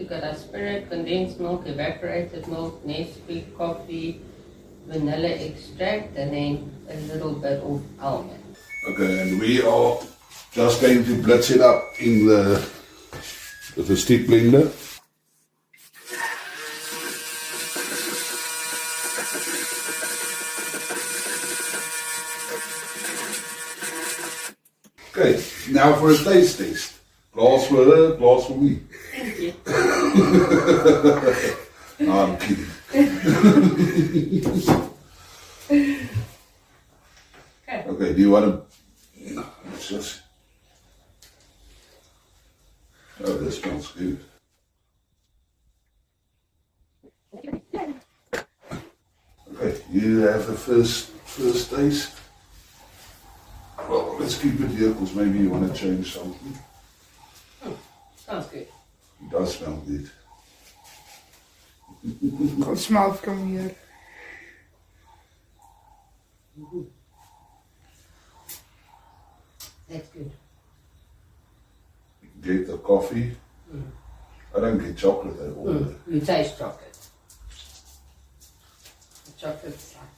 we got our spirit, condensed milk, evaporated milk, Nesquik, coffee, vanilla extract, and then a little bit of almond. Okay, and we are just going to blitz it up in with the stick blender. Okay, now for a taste test. Glass for her, glass for me. Thank you. No, I'm kidding. Okay, do you want to... No, it's just... Oh, this smells good. Okay, you have the first taste. Well, let's keep it here because maybe you want to change something. Sounds good. It does smell good. Can smell from here. That's good. Get the coffee. I don't get chocolate at all. You taste chocolate. The chocolate's like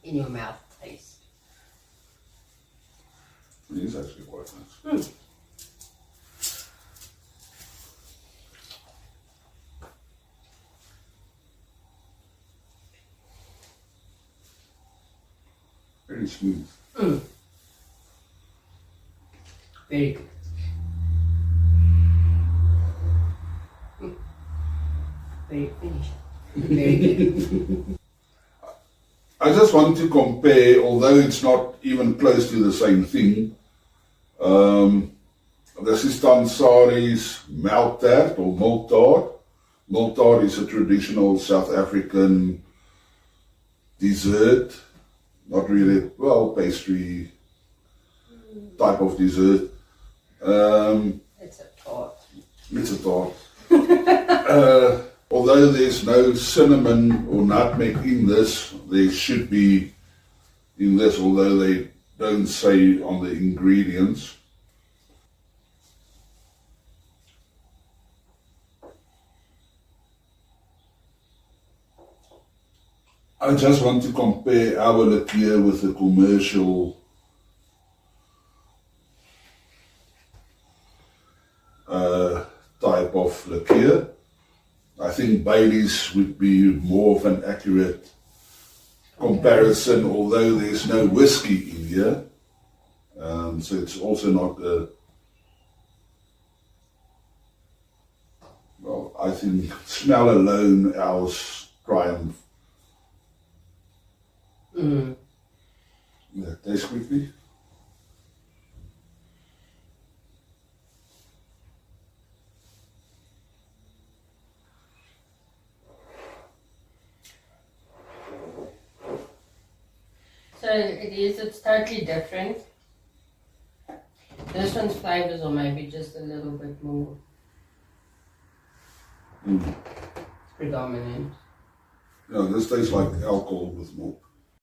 in your mouth taste. It is actually quite nice. Very smooth. Very good. Very finished. Very good. I just want to compare, although it's not even close to the same thing. This is Tansari's milk tart or milk tart. Milk tart is a traditional South African dessert. Not really, well, pastry type of dessert. It's a tart. It's a tart. Although there's no cinnamon or nutmeg in this, there should be in this, although they don't say on the ingredients. I just want to compare our liqueur with the commercial type of liqueur. I think Bailey's would be more of an accurate comparison, although there's no whiskey in here. So it's also not a, well, I think smell alone, ours triumph. Yeah, taste quickly. So it's totally different. This one's flavors are maybe just a little bit more predominant. Yeah, this tastes like alcohol with milk.